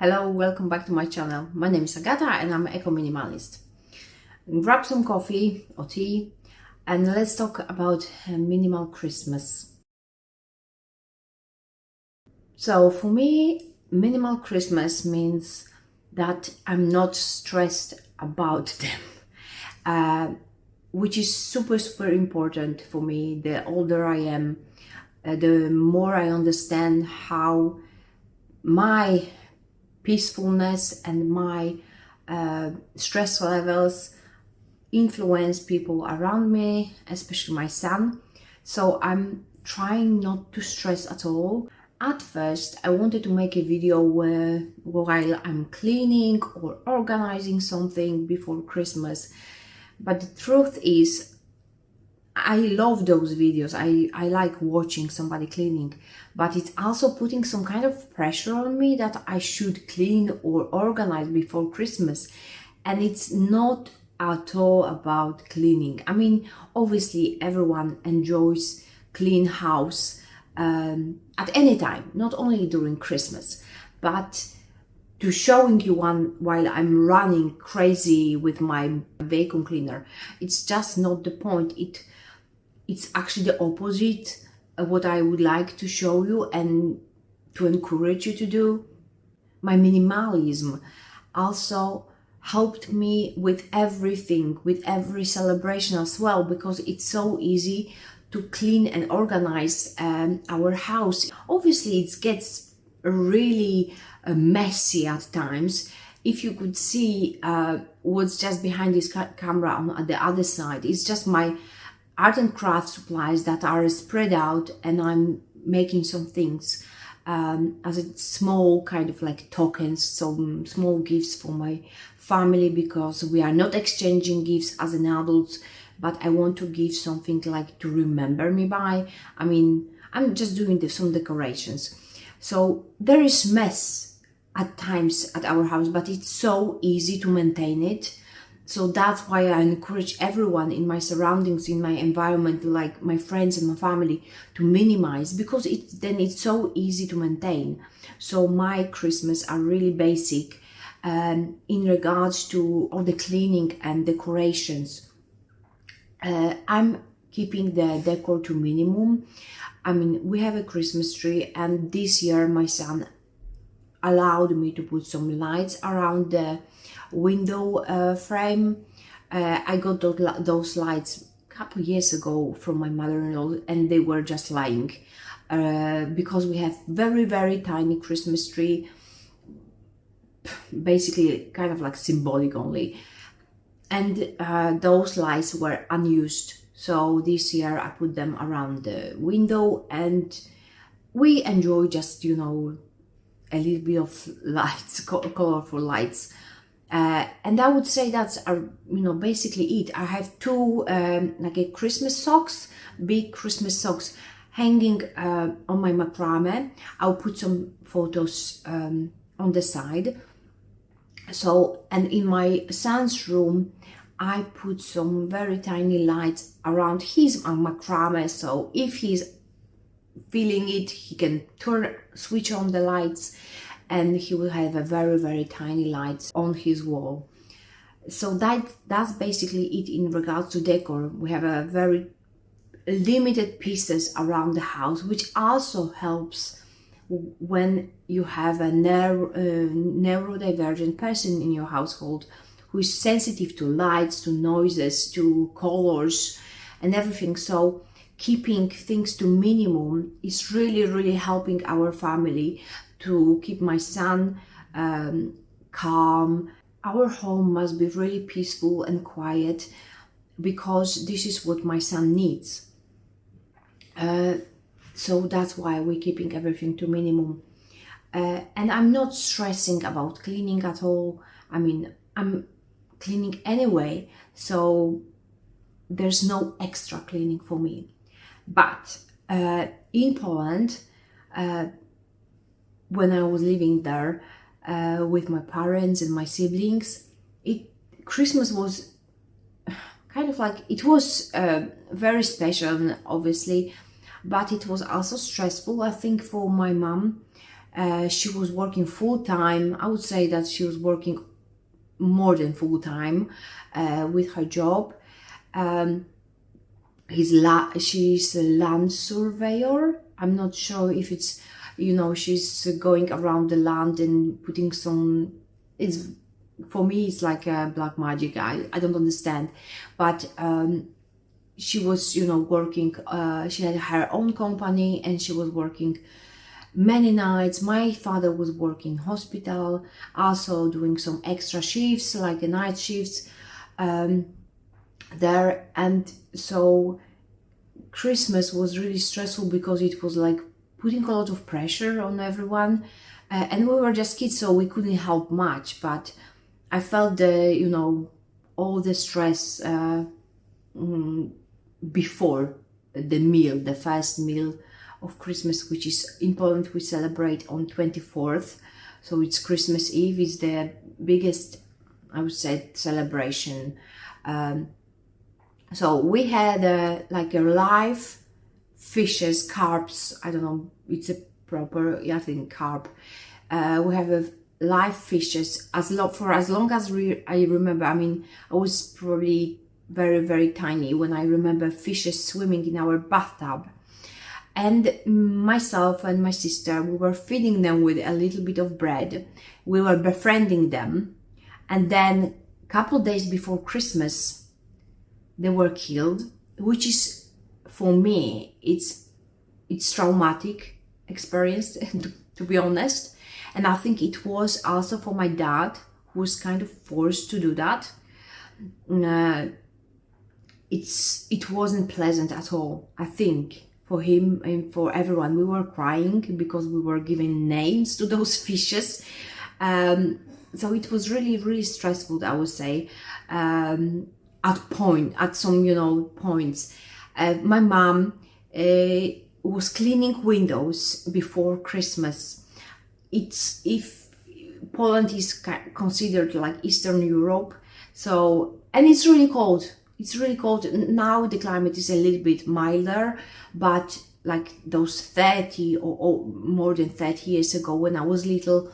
Hello, welcome back to my channel. My name is Agata and I'm eco-minimalist. Grab some coffee or tea and let's talk about minimal Christmas. So for me, minimal Christmas means that I'm not stressed about them, which is super important for me. The older I am, the more I understand how my peacefulness and my stress levels influence people around me, especially my son. So I'm trying not to stress at all. At first, I wanted to make a video where while I'm cleaning or organizing something before Christmas, but the truth is I love those videos. I like watching somebody cleaning, but it's also putting some kind of pressure on me that I should clean or organize before Christmas. And it's not at all about cleaning. I mean, obviously everyone enjoys clean house at any time, not only during Christmas, but to showing you one while I'm running crazy with my vacuum cleaner, it's just not the point. It's actually the opposite of what I would like to show you and to encourage you to do. My minimalism also helped me with everything, with every celebration as well, because it's so easy to clean and organize our house. Obviously, it gets really messy at times. If you could see what's just behind this camera on the other side, it's just my art and craft supplies that are spread out, and I'm making some things as a small kind of like tokens, some small gifts for my family, because we are not exchanging gifts as an adult, but I want to give something like to remember me by. I mean, I'm just doing some decorations. So there is mess at times at our house, but it's so easy to maintain it. So that's why I encourage everyone in my surroundings, in my environment, like my friends and my family, to minimize, because it's so easy to maintain. So my Christmas are really basic in regards to all the cleaning and decorations. I'm keeping the decor to minimum. I mean, we have a Christmas tree, and this year my son allowed me to put some lights around the window frame. I got those lights a couple of years ago from my mother-in-law, and they were just lying because we have very tiny Christmas tree, basically kind of like symbolic only, and those lights were unused. So this year I put them around the window, and we enjoy just, you know, a little bit of lights, colorful lights. And I would say that's, basically it. I have two like a Christmas socks, big Christmas socks hanging on my macrame. I'll put some photos on the side. So, and in my son's room, I put some very tiny lights around his macrame. So if he's feeling it, he can switch on the lights, and he will have a very tiny lights on his wall. So that's basically it in regards to decor. We have a very limited pieces around the house, which also helps when you have a neurodivergent person in your household who is sensitive to lights, to noises, to colors and everything. So keeping things to minimum is really helping our family to keep my son calm. Our home must be really peaceful and quiet, because this is what my son needs. So that's why we're keeping everything to minimum. And I'm not stressing about cleaning at all. I mean, I'm cleaning anyway, so there's no extra cleaning for me. But in Poland, when I was living there with my parents and my siblings, Christmas was kind of like, it was very special, obviously, but it was also stressful, I think, for my mom, She was working full-time. I would say that she was working more than full-time with her job. She's a land surveyor. I'm not sure if it's, she's going around the land and putting some, it's, for me, it's like a black magic. I don't understand. But she was, working, she had her own company and she was working many nights. My father was working hospital, also doing some extra shifts, like the night shifts there. And so Christmas was really stressful because it was like putting a lot of pressure on everyone. And we were just kids, so we couldn't help much. But I felt all the stress before the meal, the first meal of Christmas, which is in Poland. We celebrate on 24th, so it's Christmas Eve. Is the biggest, I would say, celebration. So we had like a live fishes, carps. I don't know, it's a proper, I think, carp. We have a live fishes for as long as I remember. I mean, I was probably very, very tiny when I remember fishes swimming in our bathtub. And myself and my sister, we were feeding them with a little bit of bread. We were befriending them. And then a couple of days before Christmas, they were killed, which is, for me, it's traumatic experience, to be honest. And I think it was also for my dad, who was kind of forced to do that. It wasn't pleasant at all, I think, for him and for everyone. We were crying because we were giving names to those fishes. So it was really, really stressful, I would say, at some points. My mom was cleaning windows before Christmas. If Poland is considered like Eastern Europe, so, and it's really cold. It's really cold. Now the climate is a little bit milder, but like those 30 or more than 30 years ago when I was little,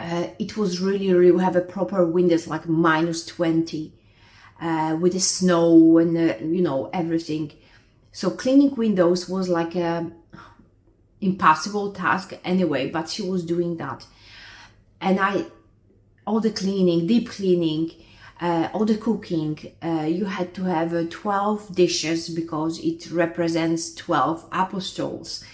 it was really, really, we have a proper windows like -20 with the snow and, everything. So cleaning windows was like a impossible task anyway, but she was doing that. And all the cleaning, deep cleaning, all the cooking, you had to have 12 dishes because it represents 12 apostles.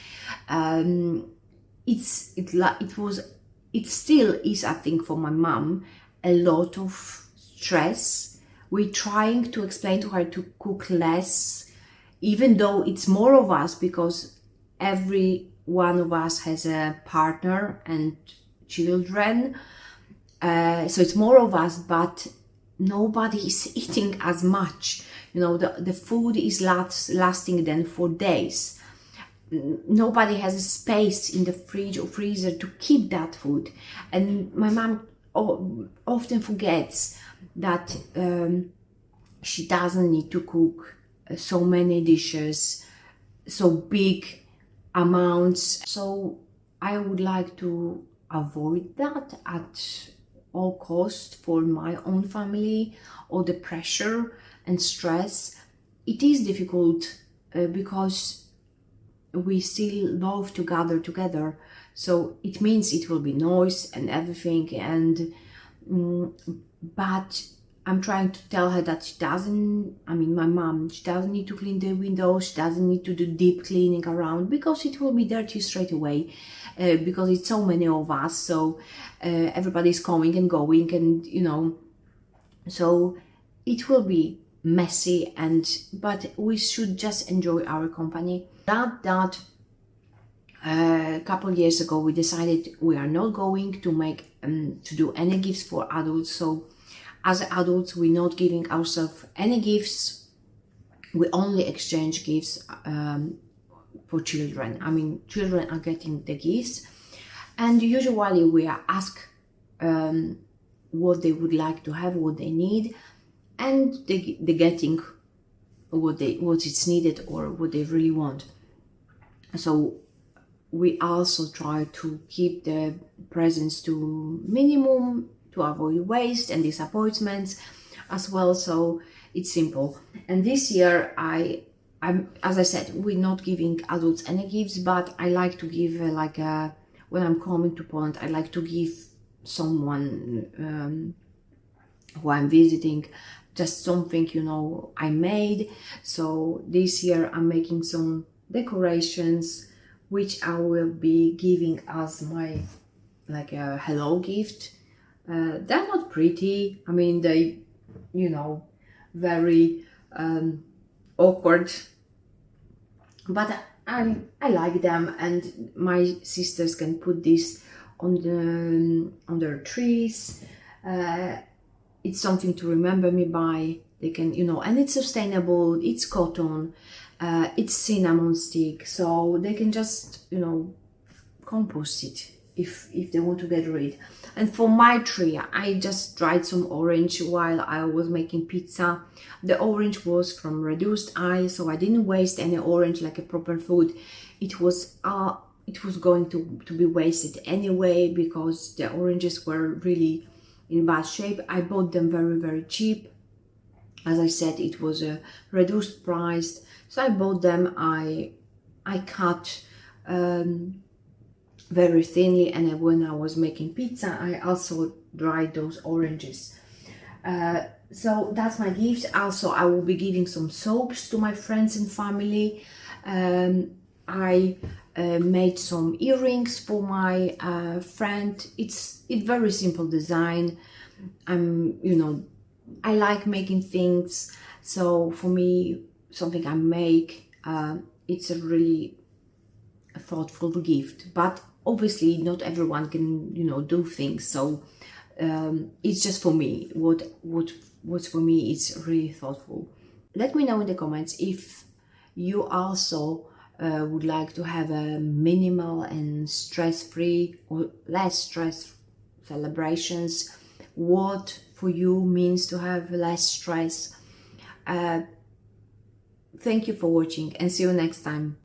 It still is, I think, for my mom, a lot of stress. We're trying to explain to her to cook less, even though it's more of us, because every one of us has a partner and children. So it's more of us, but nobody is eating as much. The food is lasting then for days. Nobody has a space in the fridge or freezer to keep that food. And my mom often forgets that she doesn't need to cook so many dishes, so big amounts. So I would like to avoid that at all cost for my own family, or the pressure and stress. It is difficult because we still love to gather together, so it means it will be noise and everything. And but I'm trying to tell her that my mom, she doesn't need to clean the windows, she doesn't need to do deep cleaning around, because it will be dirty straight away, because it's so many of us, so everybody's coming and going, and so it will be messy, but we should just enjoy our company. That a couple of years ago we decided we are not going to make to do any gifts for adults. So as adults, we're not giving ourselves any gifts. We only exchange gifts for children. Children are getting the gifts, and usually we are asked what they would like to have, what they need, and they're getting what is needed or what they really want. So we also try to keep the presents to minimum to avoid waste and disappointments as well. So it's simple. And this year I'm, as I said, we're not giving adults any gifts, but I like to give like a, when I'm coming to Poland, I like to give someone who I'm visiting just something, you know, I made. So this year I'm making some decorations which I will be giving as my like a hello gift. They're not pretty. I mean, they, you know, very awkward, but I like them, and my sisters can put this on their trees. It's something to remember me by. They can, you know, and it's sustainable. It's cotton. It's cinnamon stick, so they can just, you know, compost it if they want to get rid. And for my tree, I just dried some orange while I was making pizza. The orange was from reduced ice, so I didn't waste any orange like a proper food. It was going to be wasted anyway because the oranges were really in bad shape. I bought them very cheap. As I said, it was a reduced price, so I bought them. I cut very thinly, and when I was making pizza I also dried those oranges. So that's my gift. Also, I will be giving some soaps to my friends and family. I made some earrings for my friend. It's very simple design. You know, I like making things, so for me, something I make, it's a really thoughtful gift. But obviously, not everyone can, you know, do things. So it's just for me. What's for me is really thoughtful. Let me know in the comments if you also would like to have a minimal and stress-free or less stress celebrations. What for you means to have less stress. Thank you for watching, and see you next time.